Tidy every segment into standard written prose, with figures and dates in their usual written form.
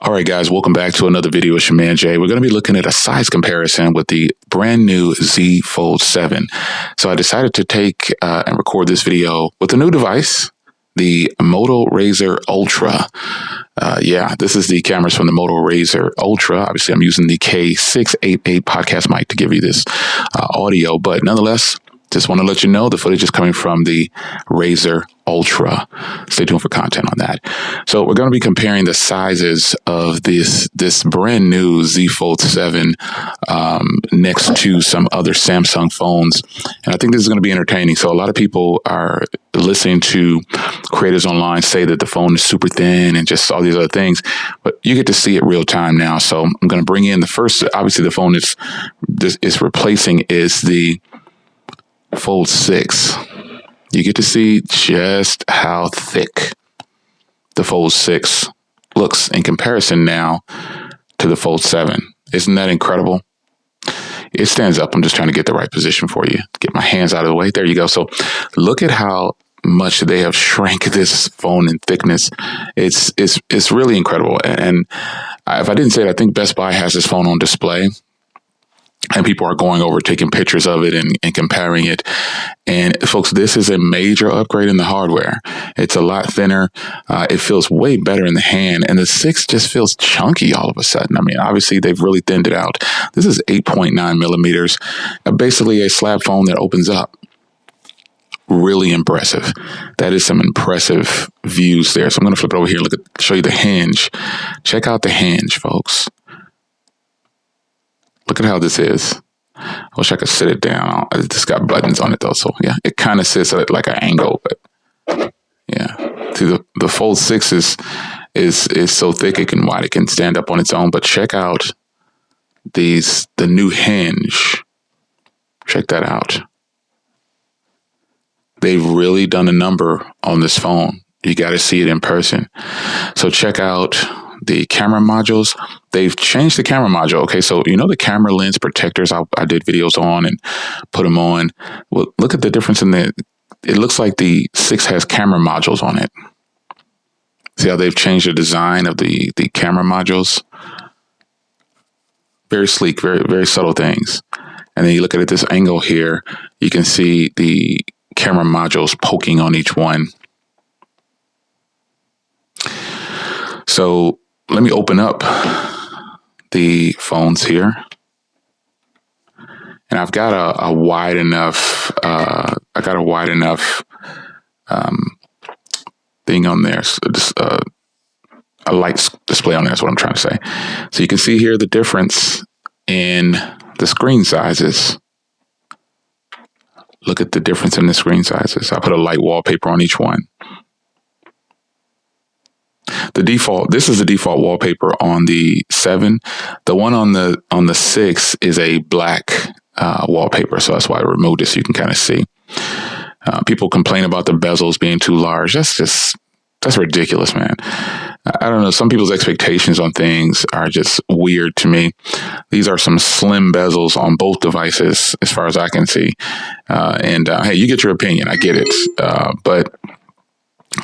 All right, guys, welcome back to another video. It's your man Jay. We're going to be looking at a size comparison with the brand new Z Fold 7. So I decided to take and record this video with a new device, the Moto Razr Ultra. This is the cameras from the Moto Razr Ultra. Obviously, I'm using the K688 podcast mic to give you this audio, but nonetheless, just want to let you know the footage is coming from the Razr Ultra. Stay tuned for content on that. So we're going to be comparing the sizes of this brand new Z Fold 7 next to some other Samsung phones. And I think this is going to be entertaining. So a lot of people are listening to creators online say that the phone is super thin and just all these other things, but you get to see it real time now. So I'm going to bring in the first, obviously the phone is replacing is the Fold 6. You get to see just how thick the Fold 6 looks in comparison now to the Fold 7. Isn't that incredible? It stands up. I'm just trying to get the right position for you. Get my hands out of the way. There you go. So look at how much they have shrank this phone in thickness. It's really incredible. And if I didn't say it, I think Best Buy has this phone on display. And people are going over, taking pictures of it and comparing it. And folks, this is a major upgrade in the hardware. It's a lot thinner. It feels way better in the hand. And the 6 just feels chunky all of a sudden. I mean, obviously, they've really thinned it out. This is 8.9 millimeters, basically a slab phone that opens up. Really impressive. That is some impressive views there. So I'm going to flip it over here. Show you the hinge. Check out the hinge, folks. Look at how this is. I wish I could sit it down. It's got buttons on it though. So yeah, it kind of sits at like an angle, but yeah. See, the Fold 6 is so thick it can stand up on its own. But check out the new hinge. Check that out. They've really done a number on this phone. You got to see it in person. So check out the camera modules. They've changed the camera module. Okay, so you know the camera lens protectors I did videos on and put them on. Well, look at the difference in it looks like the 6 has camera modules on it. See how they've changed the design of the camera modules? Very sleek, very, very subtle things. And then you look at it this angle here, you can see the camera modules poking on each one. So let me open up the phones here. And I've got a wide enough, thing on there. So just, a light display on there is what I'm trying to say. So you can see here the difference in the screen sizes. Look at the difference in the screen sizes. I put a light wallpaper on each one. This is the default wallpaper on the 7. The one on the 6 is a black wallpaper. So that's why I removed it so you can kind of see. People complain about the bezels being too large. That's ridiculous, man. I don't know. Some people's expectations on things are just weird to me. These are some slim bezels on both devices, as far as I can see. Hey, you get your opinion. I get it. But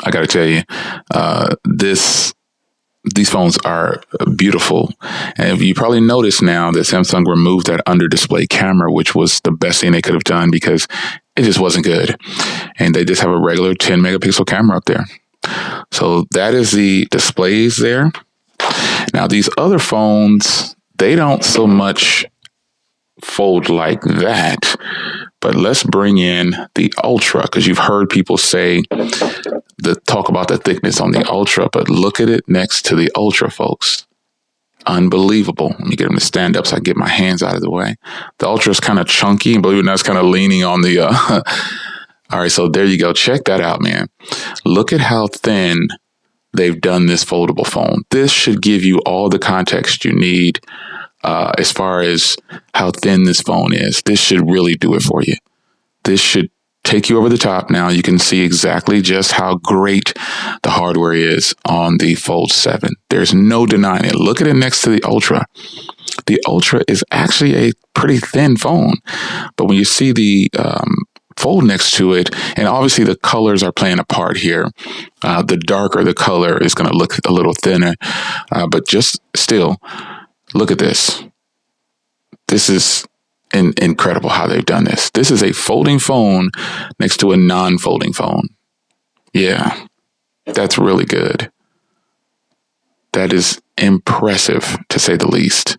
I got to tell you, these phones are beautiful. And you probably noticed now that Samsung removed that under display camera, which was the best thing they could have done because it just wasn't good. And they just have a regular 10 megapixel camera up there. So that is the displays there. Now, these other phones, they don't so much fold like that. But let's bring in the Ultra, because you've heard people say talk about the thickness on the Ultra, but look at it next to the Ultra, folks. Unbelievable. Let me get them to stand up so I get my hands out of the way. The Ultra is kind of chunky, and believe it or not, it's kind of leaning on the... All right, so there you go. Check that out, man. Look at how thin they've done this foldable phone. This should give you all the context you need as far as how thin this phone is. This should really do it for you. This should take you over the top. Now you can see exactly just how great the hardware is on the Fold 7. There's no denying it. Look at it next to the Ultra. The Ultra is actually a pretty thin phone. But when you see the fold next to it, and obviously the colors are playing a part here. The darker the color is going to look a little thinner, but just still, look at this. This is incredible how they've done this. This is a folding phone next to a non-folding phone. Yeah, that's really good. That is impressive, to say the least.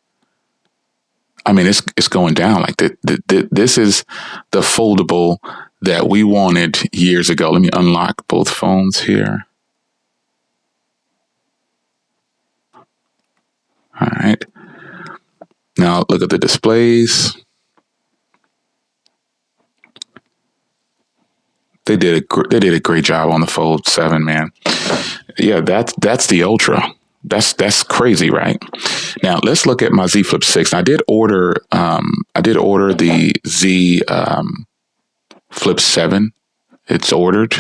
I mean, it's going down like this is the foldable that we wanted years ago. Let me unlock both phones here. All right. Now look at the displays. They did a great job on the Fold 7, man. Yeah, that's the Ultra. That's crazy, right? Now let's look at my Z Flip 6. I did order the Z Flip 7. It's ordered.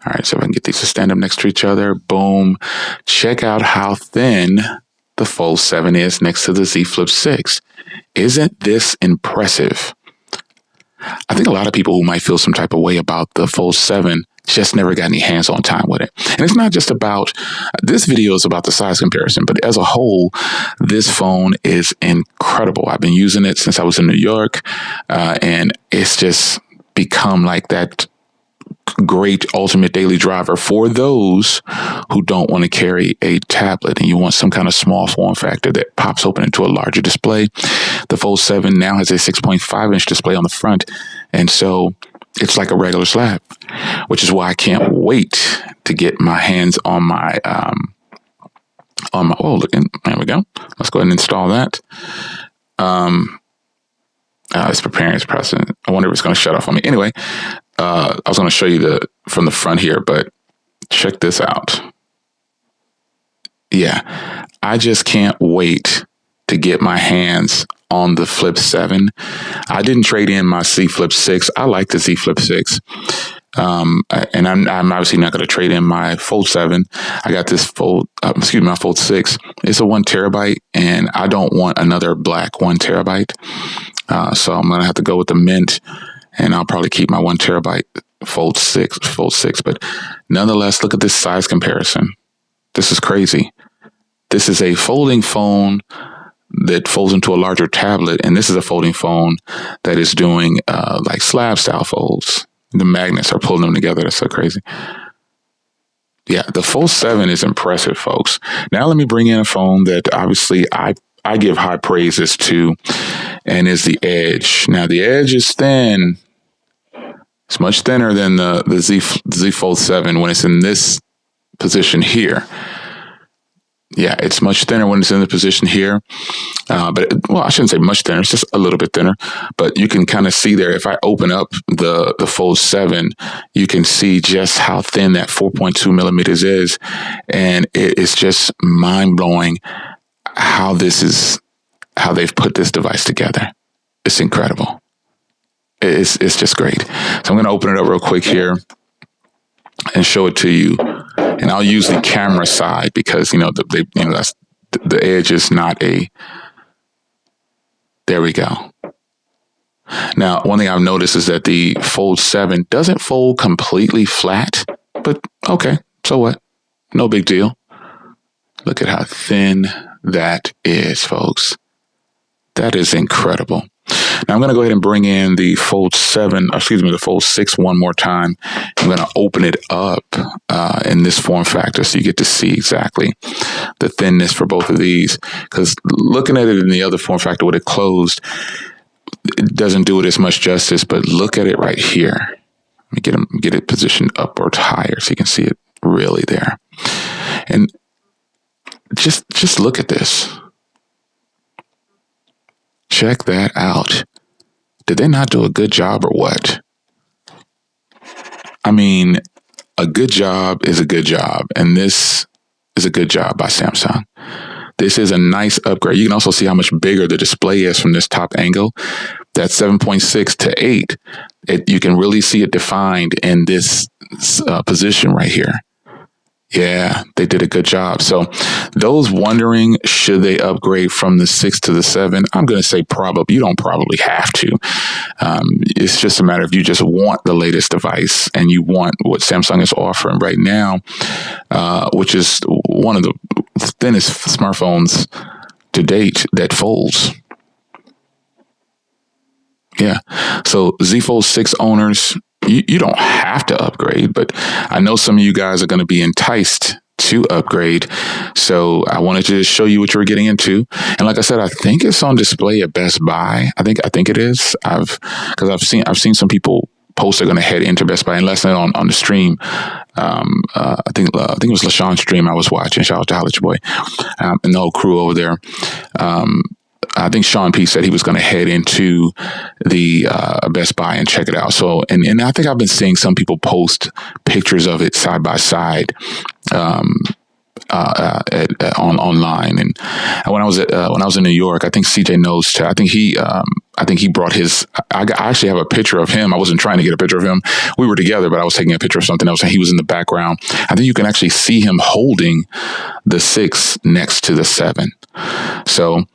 All right, so if I can get these to stand up next to each other, boom. Check out how thin the Fold 7 is next to the Z Flip 6. Isn't this impressive? I think a lot of people who might feel some type of way about the Fold 7 just never got any hands-on time with it. And it's not just about, this video is about the size comparison, but as a whole, this phone is incredible. I've been using it since I was in New York, and it's just become like that great ultimate daily driver for those who don't want to carry a tablet and you want some kind of small form factor that pops open into a larger display. The Fold 7 now has a 6.5-inch display on the front, and so it's like a regular slab, which is why I can't wait to get my hands on my oh, look, there we go. Let's go ahead and install that. It's preparing its precedent. I wonder if it's going to shut off on me. Anyway, I was going to show you from the front here, but check this out. Yeah, I just can't wait to get my hands on the Flip 7. I didn't trade in my Z Flip 6. I like the Z Flip 6. And I'm obviously not going to trade in my Fold 7. I got this my Fold 6. It's a 1 terabyte, and I don't want another black 1 terabyte. So I'm going to have to go with the mint, and I'll probably keep my 1 terabyte Fold 6. But nonetheless, look at this size comparison. This is crazy. This is a folding phone that folds into a larger tablet, and this is a folding phone that is doing like slab style folds. The magnets are pulling them together. That's so crazy. Yeah, the Fold 7 is impressive, folks. Now let me bring in a phone that obviously I give high praises to, and is the Edge. Now the Edge is thin. It's much thinner than the Z Fold 7 when it's in this position here. Yeah, it's much thinner when it's in the position here. But I shouldn't say much thinner. It's just a little bit thinner. But you can kind of see there, if I open up the Fold 7, you can see just how thin that 4.2 millimeters is. And it is just mind-blowing how they've put this device together. It's incredible. It's just great. So I'm going to open it up real quick here and show it to you. And I'll use the camera side because, that's the Edge is not a, there we go. Now, one thing I've noticed is that the Fold 7 doesn't fold completely flat, but okay, so what? No big deal. Look at how thin that is, folks. That is incredible. Now I'm going to go ahead and bring in the Fold 6 one more time. I'm going to open it up in this form factor so you get to see exactly the thinness for both of these. Because looking at it in the other form factor with it closed, it doesn't do it as much justice. But look at it right here. Let me get it positioned upwards higher so you can see it really there. And just look at this. Check that out. Did they not do a good job or what? I mean, a good job is a good job. And this is a good job by Samsung. This is a nice upgrade. You can also see how much bigger the display is from this top angle. That's 7.6 to 8. You can really see it defined in this position right here. Yeah, they did a good job. So those wondering, should they upgrade from the 6 to the 7? I'm going to say probably. You don't probably have to. It's just a matter of you just want the latest device and you want what Samsung is offering right now, which is one of the thinnest smartphones to date that folds. Yeah. So Z Fold 6 owners, you don't have to upgrade, but I know some of you guys are going to be enticed to upgrade. So I wanted to show you what you're getting into. And like I said, I think it's on display at Best Buy. I think it is. Because I've seen some people post they're going to head into Best Buy, and last night on the stream, I think it was LaShawn's stream I was watching. Shout out to Holla at Your Boy, and the whole crew over there. I think Sean P said he was going to head into the Best Buy and check it out. So, and I think I've been seeing some people post pictures of it side by side online. And when I was in New York, I think CJ knows too. I think he brought his. I actually have a picture of him. I wasn't trying to get a picture of him. We were together, but I was taking a picture of something else, and he was in the background. I think you can actually see him holding the 6 next to the 7. So,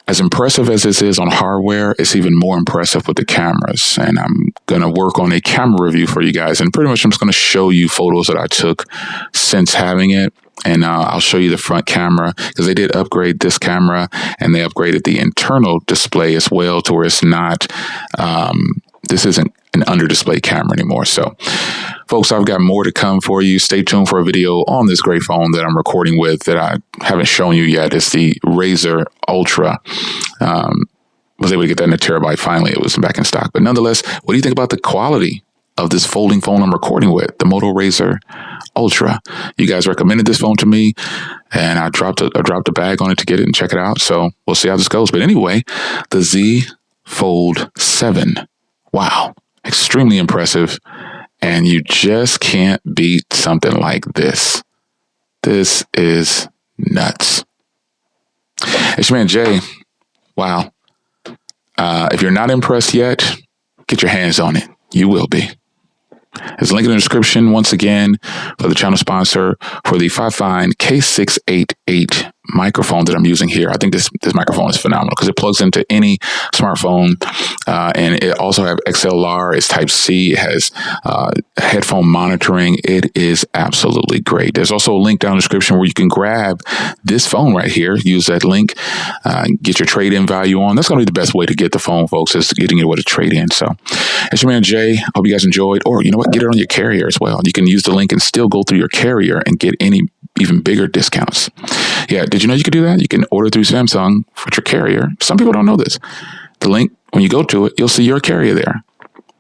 as impressive as this is on hardware, it's even more impressive with the cameras. And I'm going to work on a camera review for you guys. And pretty much I'm just going to show you photos that I took since having it. And I'll show you the front camera, because they did upgrade this camera, and they upgraded the internal display as well to where it's not, this isn't an under display camera anymore. So folks, I've got more to come for you. Stay tuned for a video on this great phone that I'm recording with that I haven't shown you yet. It's the Razer Ultra. Was able to get that in a terabyte. Finally, it was back in stock. But nonetheless, what do you think about the quality of this folding phone I'm recording with, the Moto Razer Ultra? You guys recommended this phone to me, and I dropped a bag on it to get it and check it out. So we'll see how this goes. But anyway, the Z Fold 7. Wow. Extremely impressive. And you just can't beat something like this. This is nuts. It's your man, Jay. Wow. If you're not impressed yet, get your hands on it. You will be. There's a link in the description once again for the channel sponsor for the Fifine K688 microphone that I'm using here. I think this microphone is phenomenal because it plugs into any smartphone, and it also has XLR. It's Type C. It has headphone monitoring. It is absolutely great. There's also a link down in the description where you can grab this phone right here. Use that link, get your trade-in value on. That's going to be the best way to get the phone, folks, is getting it with a trade-in. So it's your man, Jay. Hope you guys enjoyed. Or you know what? Get it on your carrier as well. You can use the link and still go through your carrier and get any even bigger discounts. Yeah, did you know you could do that? You can order through Samsung with your carrier. Some people don't know this. The link, when you go to it, you'll see your carrier there.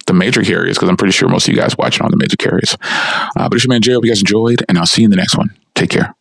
The major carriers, because I'm pretty sure most of you guys watching on the major carriers. But it's your man, Jay. Hope you guys enjoyed, and I'll see you in the next one. Take care.